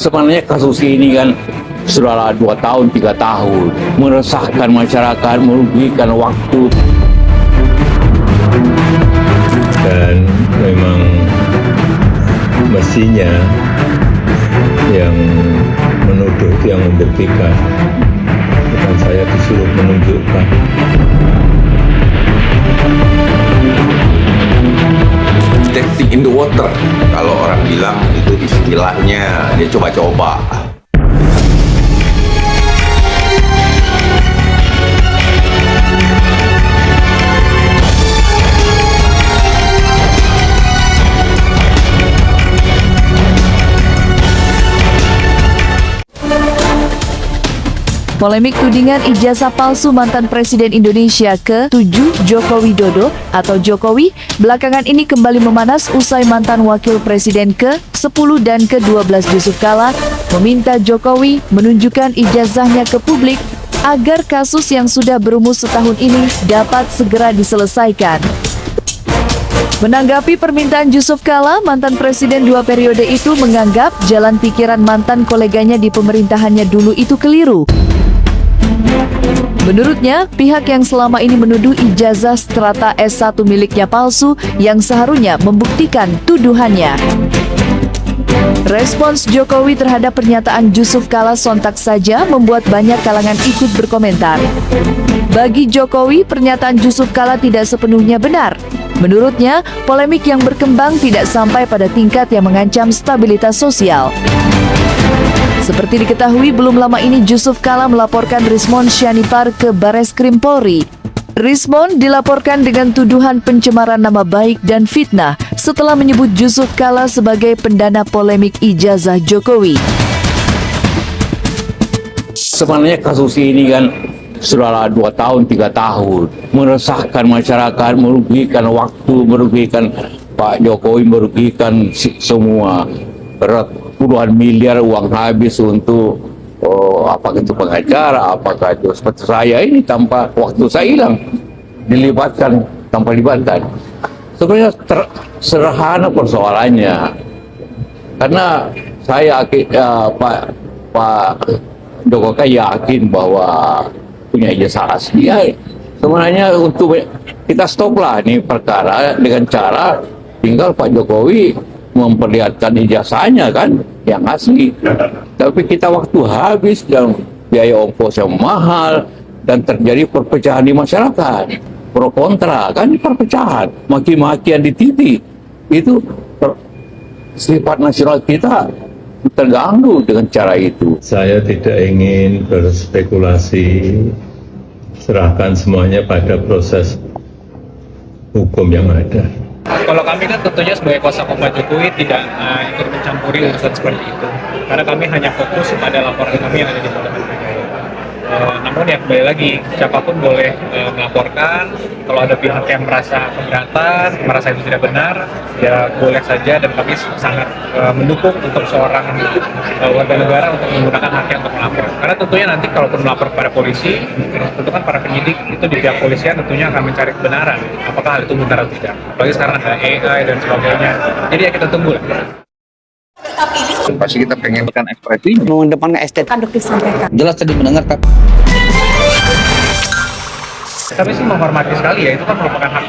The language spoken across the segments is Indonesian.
Sebenarnya kasus ini kan sudah 2 tahun, 3 tahun, meresahkan masyarakat, merugikan waktu. Dan memang mestinya yang menuduh itu yang membuktikan, bukan saya disuruh menunjukkan. Testing in the water, kalau orang bilang itu istilahnya dia coba-coba. Polemik tudingan ijazah palsu mantan Presiden Indonesia ke-7 Joko Widodo atau Jokowi belakangan ini kembali memanas usai mantan Wakil Presiden ke-10 dan ke-12 Yusuf Kala meminta Jokowi menunjukkan ijazahnya ke publik agar kasus yang sudah berumus setahun ini dapat segera diselesaikan. Menanggapi permintaan Yusuf Kala, mantan presiden 2 periode itu menganggap jalan pikiran mantan koleganya di pemerintahannya dulu itu keliru. Menurutnya, pihak yang selama ini menuduh ijazah strata S1 miliknya palsu yang seharusnya membuktikan tuduhannya. Respons Jokowi terhadap pernyataan Yusuf Kala sontak saja membuat banyak kalangan ikut berkomentar. Bagi Jokowi, pernyataan Yusuf Kala tidak sepenuhnya benar. Menurutnya, polemik yang berkembang tidak sampai pada tingkat yang mengancam stabilitas sosial. Seperti diketahui, belum lama ini Yusuf Kala melaporkan Rismond Syanipar ke Bareskrim Polri. Rismond dilaporkan dengan tuduhan pencemaran nama baik dan fitnah setelah menyebut Yusuf Kala sebagai pendana polemik ijazah Jokowi. Sebenarnya kasus ini kan sudah 2 tahun, 3 tahun, meresahkan masyarakat, merugikan waktu, merugikan Pak Jokowi, merugikan semua. Puluhan miliar uang habis untuk apakah itu pengacara, apakah itu seperti saya ini tanpa waktu saya hilang, dilibatkan tanpa libatkan. Sebenarnya sederhana persoalannya, karena saya Pak Jokowi yakin bahwa punya ijazah asli. Ya, sebenarnya untuk kita stoplah ini perkara dengan cara tinggal Pak Jokowi memperlihatkan ijazahnya kan yang asli, tapi kita waktu habis dan biaya ongkos yang mahal dan terjadi perpecahan di masyarakat, pro kontra kan, perpecahan, maki-makian di TV itu sifat nasional kita terganggu dengan cara itu. Saya tidak ingin berspekulasi, serahkan semuanya pada proses hukum yang ada. Kalau kami kan tentunya sebagai kuasa hukum Pak Jokowi tidak ikut mencampuri urusan seperti itu, karena kami hanya fokus pada laporan kami yang ada di Polda Metro Jaya. Namun ya kembali lagi, siapapun boleh melaporkan. Kalau ada pihak yang merasa keberatan, merasa itu tidak benar, ya boleh saja, dan kami sangat mendukung untuk seorang warga negara untuk menggunakan haknya untuk melapor. Karena tentunya nanti kalaupun melapor kepada polisi, tentu kan para penyidik itu di pihak polisian tentunya akan mencari kebenaran, apakah hal itu benar atau tidak. Apalagi sekarang ada AI dan sebagainya. Jadi ya kita tunggu lah. Pasti kita pengen kan ekspresi mengedepankan estetika disampaikan. Jelas tadi mendengar Kak. Kami sih menghormati sekali ya, itu kan merupakan hak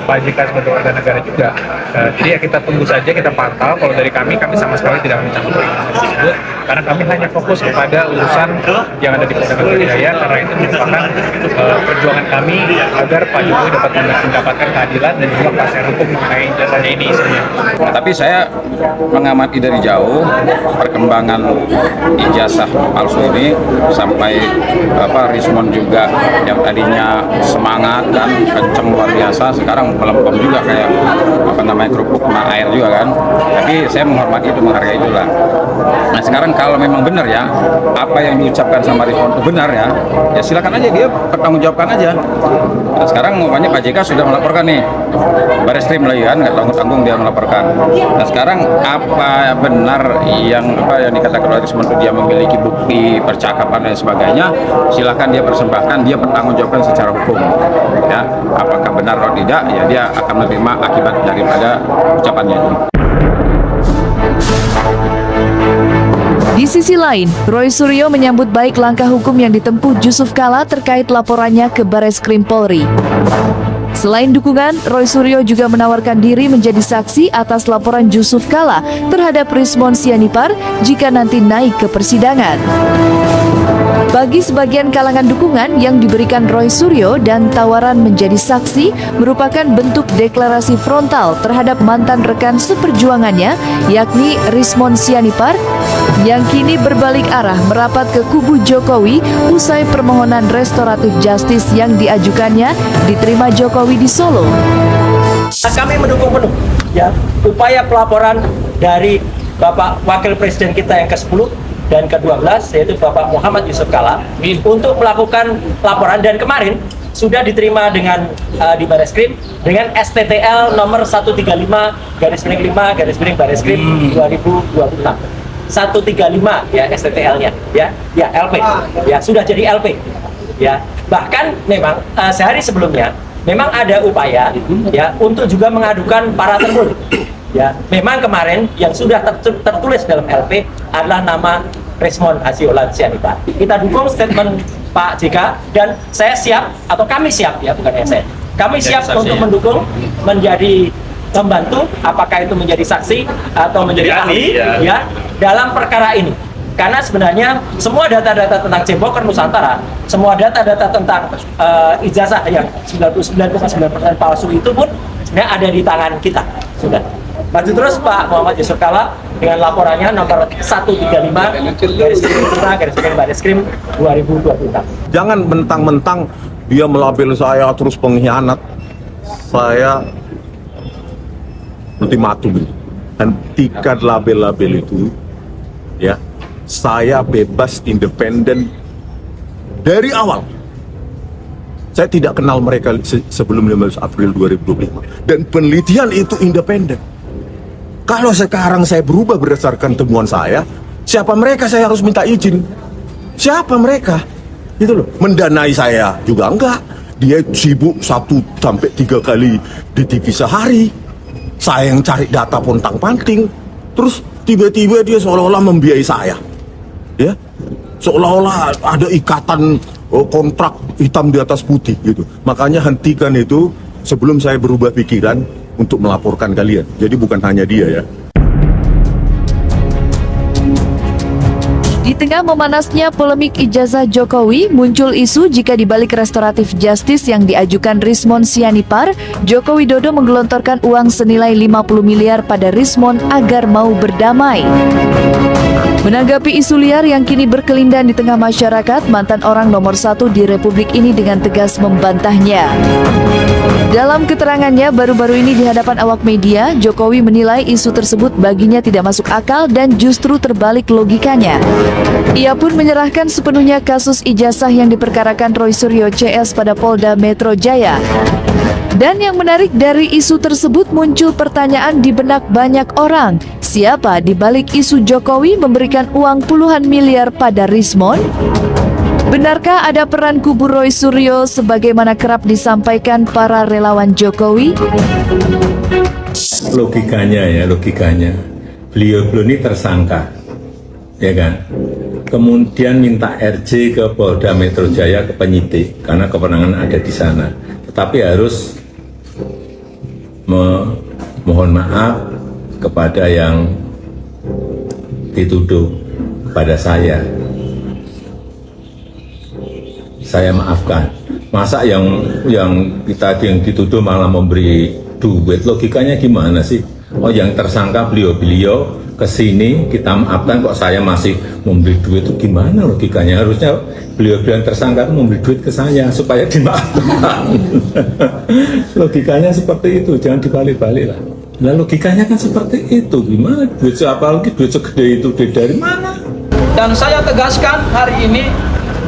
Pak JK sebagai warga negara juga. Jadi ya kita tunggu saja, kita pantau. Kalau dari kami sama sekali tidak mencampuri hal tersebut, karena kami hanya fokus kepada urusan yang ada di Polda Metro Jaya, karena itu merupakan perjuangan kami agar Pak Jokowi dapat mendapatkan keadilan dan juga kepastian hukum mengenai jasanya ini isinya. Nah, tapi saya mengamati dari jauh perkembangan ijazah palsu ini sampai Rismond juga yang tadinya semangat dan kenceng luar biasa, sekarang melempem juga kayak kerupuk kena air juga kan. Tapi saya menghormati itu, menghargai itu lah. Nah sekarang kalau memang benar ya apa yang diucapkan sama Rismond itu benar ya silakan aja dia pertanggungjawabkan aja. Nah sekarang makanya Pak JK sudah melaporkan nih, Bareskrim lagi kan, nggak tanggung-tanggung dia melaporkan. Nah sekarang apa benar yang dikatakan oleh Rismond itu dia memiliki bukti percakapan dan sebagainya, silakan dia persembahkan, dia pertanggungjawabkan secara hukum ya, apakah benar atau tidak ya dia akan menerima akibat daripada ucapannya itu. sisi lain, Roy Suryo menyambut baik langkah hukum yang ditempuh Jusuf Kalla terkait laporannya ke Bareskrim Polri. Selain dukungan, Roy Suryo juga menawarkan diri menjadi saksi atas laporan Jusuf Kalla terhadap Rismon Sianipar jika nanti naik ke persidangan. Bagi sebagian kalangan dukungan yang diberikan Roy Suryo dan tawaran menjadi saksi merupakan bentuk deklarasi frontal terhadap mantan rekan seperjuangannya, yakni Rismon Sianipar, yang kini berbalik arah merapat ke kubu Jokowi usai permohonan restoratif justice yang diajukannya diterima Jokowi di Solo. Kami mendukung penuh ya upaya pelaporan dari Bapak Wakil Presiden kita yang ke-10 dan ke-12 yaitu Bapak Muhammad Jusuf Kalla untuk melakukan laporan, dan kemarin sudah diterima dengan di Bareskrim dengan STTL nomor 135/5/Bareskrim 2026. 135 ya STTL-nya ya LP ya sudah jadi LP ya. Bahkan memang sehari sebelumnya memang ada upaya ya untuk juga mengadukan para tergugat. Ya, memang kemarin yang sudah tertulis dalam LP adalah nama Rismon Hasiholaun Sianipar. Kita dukung statement Pak JK dan saya siap atau kami siap ya, bukan saya. Kami siap untuk mendukung menjadi membantu apakah itu menjadi saksi atau menjadi ahli ya dalam perkara ini. Karena sebenarnya semua data-data tentang Cemboker Nusantara, semua data-data tentang ijazah yang 99,9% palsu itu pun sebenarnya ada di tangan kita. Sudah. Maju terus Pak Muhammad Jusuf Kalla dengan laporannya nomor 135/5/Bareskrim 2026. Jangan mentang-mentang dia melabel saya terus pengkhianat. Saya ultimatum, hentikan label-label itu ya. Saya bebas, independen dari awal. Saya tidak kenal mereka sebelum 15 April 2025 dan penelitian itu independen. Kalau sekarang saya berubah berdasarkan temuan saya, siapa mereka saya harus minta izin? Siapa mereka? Itu loh, mendanai saya juga enggak. Dia sibuk 1-3 kali di TV sehari. Saya yang cari data pontang-panting. Terus tiba-tiba dia seolah-olah membiayai saya. Ya, seolah-olah ada ikatan kontrak hitam di atas putih gitu. Makanya hentikan itu sebelum saya berubah pikiran untuk melaporkan kalian. Jadi bukan hanya dia ya. Di tengah memanasnya polemik ijazah Jokowi, muncul isu jika di balik restoratif justice yang diajukan Rismon Sianipar, Joko Widodo menggelontorkan uang senilai 50 miliar pada Rismon agar mau berdamai. Menanggapi isu liar yang kini berkelindan di tengah masyarakat, mantan orang nomor 1 di Republik ini dengan tegas membantahnya. Dalam keterangannya baru-baru ini di hadapan awak media, Jokowi menilai isu tersebut baginya tidak masuk akal dan justru terbalik logikanya. Ia pun menyerahkan sepenuhnya kasus ijazah yang diperkarakan Roy Suryo CS pada Polda Metro Jaya. Dan yang menarik dari isu tersebut muncul pertanyaan di benak banyak orang, siapa di balik isu Jokowi memberikan uang puluhan miliar pada Rismon? Benarkah ada peran kubu Roy Suryo sebagaimana kerap disampaikan para relawan Jokowi? Logikanya. Beliau ini tersangka, ya kan? Kemudian minta RJ ke Polda Metro Jaya, ke penyidik, karena kewenangan ada di sana. Tetapi harus mohon maaf kepada yang dituduh pada saya maafkan. Masa yang kita yang dituduh malah memberi duit, logikanya gimana sih? Oh, yang tersangka beliau ke sini kita maafkan, kok saya masih memberi duit, itu gimana logikanya? Harusnya beliau yang tersangka memberi duit ke saya supaya dimaafkan. Logikanya seperti itu, jangan dibalik-balik lah. Nah, logikanya kan seperti itu, gimana? Duit siapa lagi, duit segede itu dari mana? Dan saya tegaskan hari ini,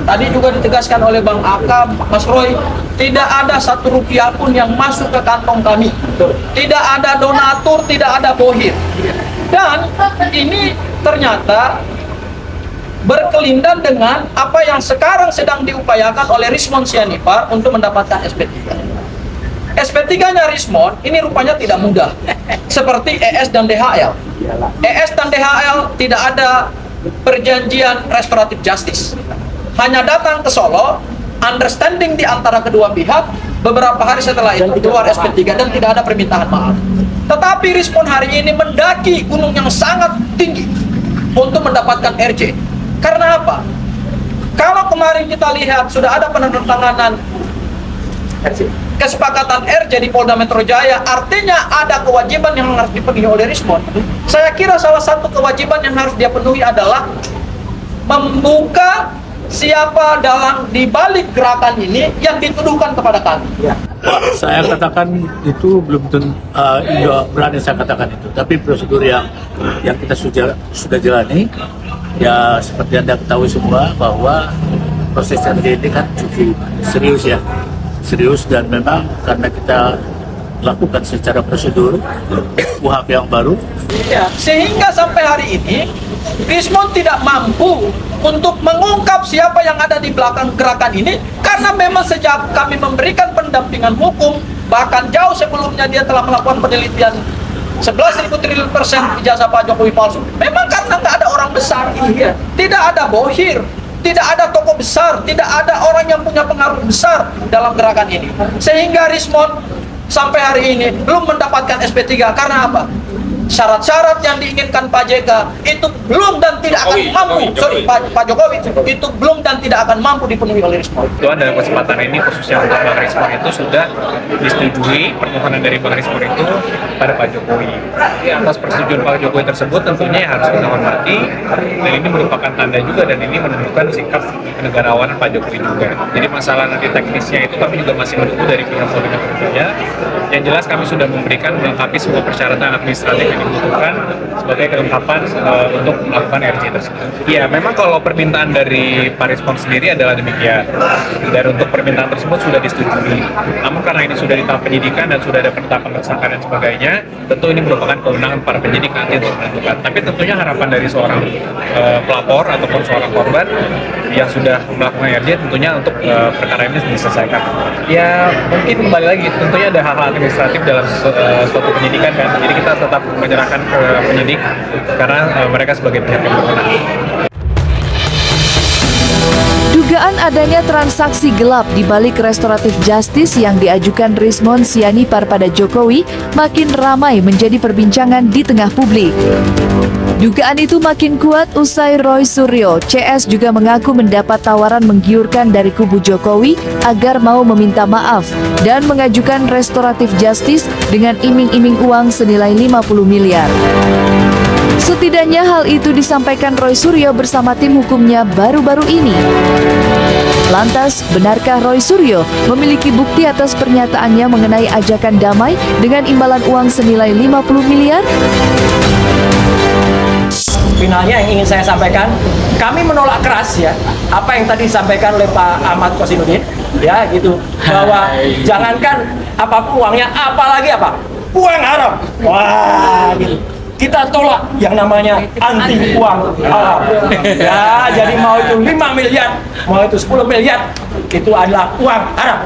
tadi juga ditegaskan oleh Bang Aka, Mas Roy, tidak ada satu rupiah pun yang masuk ke kantong kami. Tidak ada donatur, tidak ada bohir. Dan ini ternyata berkelindan dengan apa yang sekarang sedang diupayakan oleh Rismon Sianipar untuk mendapatkan SP3. SP3-nya Rismon ini rupanya tidak mudah, seperti ES dan DHL. ES dan DHL tidak ada perjanjian restoratif justice. Hanya datang ke Solo, understanding di antara kedua pihak, beberapa hari setelah itu keluar SP3 dan tidak ada permintaan maaf. Tetapi respon hari ini mendaki gunung yang sangat tinggi untuk mendapatkan RJ. Karena apa? Kalau kemarin kita lihat sudah ada penandatanganan kesepakatan RJ di Polda Metro Jaya, artinya ada kewajiban yang harus dipenuhi oleh Rismon. Saya kira salah satu kewajiban yang harus dia penuhi adalah membuka siapa dalam di balik gerakan ini yang dituduhkan kepada kami. Saya katakan itu belum tentu berani saya katakan itu, tapi prosedur yang kita sudah jalani, ya seperti Anda ketahui semua bahwa proses RJ ini kan cukup serius dan memang karena kita lakukan secara prosedur UHP yang baru. Ya, sehingga sampai hari ini Rismon tidak mampu untuk mengungkap siapa yang ada di belakang gerakan ini, karena memang sejak kami memberikan pendampingan hukum, bahkan jauh sebelumnya dia telah melakukan penelitian 11.000 triliun % ijazah Pak Jokowi palsu. Memang karena nggak ada orang besar, tidak ada bohir, tidak ada tokoh besar, tidak ada orang yang punya pengaruh besar dalam gerakan ini. Sehingga Rismon sampai hari ini belum mendapatkan SP3 karena apa? Syarat-syarat yang diinginkan Pak JK itu belum dan tidak akan mampu, Pak Jokowi itu belum dan tidak akan mampu dipenuhi oleh Rismon. Tuan, dalam kesempatan ini khususnya untuk Bang Rismon itu sudah disetujui permohonan dari Bang Rismon itu pada Pak Jokowi. Atas persetujuan Pak Jokowi tersebut tentunya harus kita hormati, dan ini merupakan tanda juga dan ini menunjukkan sikap kenegarawanan Pak Jokowi juga. Jadi masalah nanti teknisnya itu kami juga masih menunggu dari pihak Polda Metro Jaya. Yang jelas kami sudah memberikan melengkapi semua persyaratan administratif yang dibutuhkan sebagai kelengkapan untuk melakukan RJ tersebut. Ya, memang kalau permintaan dari Pak Rismon sendiri adalah demikian. Dan untuk permintaan tersebut sudah disetujui. Namun karena ini sudah di tahap penyidikan dan sudah ada penetapan tersangka dan sebagainya, tentu ini merupakan kewenangan para penyidik nanti untuk menentukan. Tapi tentunya harapan dari seorang pelapor ataupun seorang korban yang sudah melakukan RJ tentunya untuk perkara ini diselesaikan. Ya, mungkin kembali lagi, tentunya ada hal-hal administratif dalam suatu penyidikan kan. Jadi kita tetap menyerahkan ke penyidik karena mereka sebagai pihak yang berwenang. Dugaan adanya transaksi gelap di balik restoratif justice yang diajukan Rismon Sianipar pada Jokowi makin ramai menjadi perbincangan di tengah publik. Dugaan itu makin kuat usai Roy Suryo, CS juga mengaku mendapat tawaran menggiurkan dari kubu Jokowi agar mau meminta maaf dan mengajukan restoratif justice dengan iming-iming uang senilai 50 miliar. Setidaknya hal itu disampaikan Roy Suryo bersama tim hukumnya baru-baru ini. Lantas, benarkah Roy Suryo memiliki bukti atas pernyataannya mengenai ajakan damai dengan imbalan uang senilai 50 miliar? Finalnya yang ingin saya sampaikan, kami menolak keras ya apa yang tadi disampaikan oleh Pak Ahmad Kosinudin, ya gitu, bahwa jangankan apapun uangnya, apalagi apa uang haram, wah gitu. Kita tolak yang namanya anti uang haram. Ya, jadi mau itu 5 miliar, mau itu 10 miliar, itu adalah uang haram.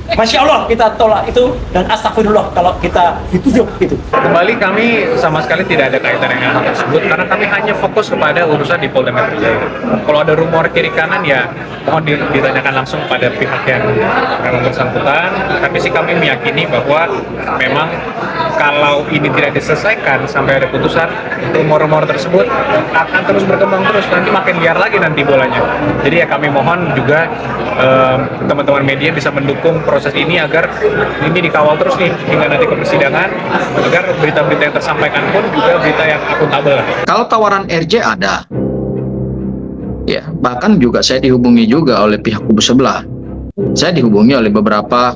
Masya Allah kita tolak itu dan astagfirullah kalau kita dituduh itu. Kembali kami sama sekali tidak ada kaitan dengan hal tersebut karena kami hanya fokus kepada urusan di Polda Metro Jaya. Kalau ada rumor kiri kanan ya mohon ditanyakan langsung pada pihak yang bersangkutan. Tapi sih kami meyakini bahwa memang kalau ini tidak diselesaikan sampai ada putusan, rumor-rumor tersebut akan terus berkembang terus, nanti makin liar lagi nanti bolanya. Jadi ya kami mohon juga teman-teman media bisa mendukung proses ini agar ini dikawal terus nih hingga nanti ke persidangan, agar berita-berita yang tersampaikan pun juga berita yang akuntabel. Kalau tawaran RJ ada, ya bahkan juga saya dihubungi juga oleh pihak kubu sebelah. Saya dihubungi oleh beberapa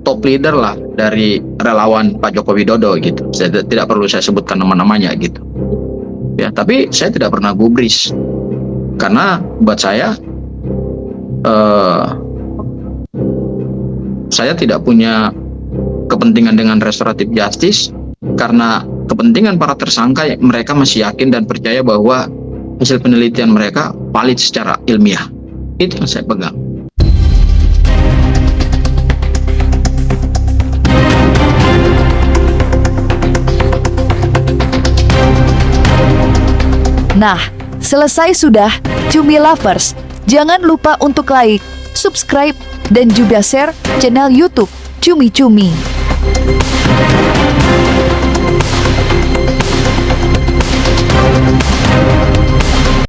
top leader lah dari relawan Pak Joko Widodo gitu. Saya tidak perlu saya sebutkan nama-namanya gitu. Ya, tapi saya tidak pernah gubris karena buat saya tidak punya kepentingan dengan restoratif justice karena kepentingan para tersangka mereka masih yakin dan percaya bahwa hasil penelitian mereka valid secara ilmiah. Itu yang saya pegang. Nah, Selesai sudah, Cumi Lovers. Jangan lupa untuk like, subscribe, dan juga share channel YouTube Cumi Cumi.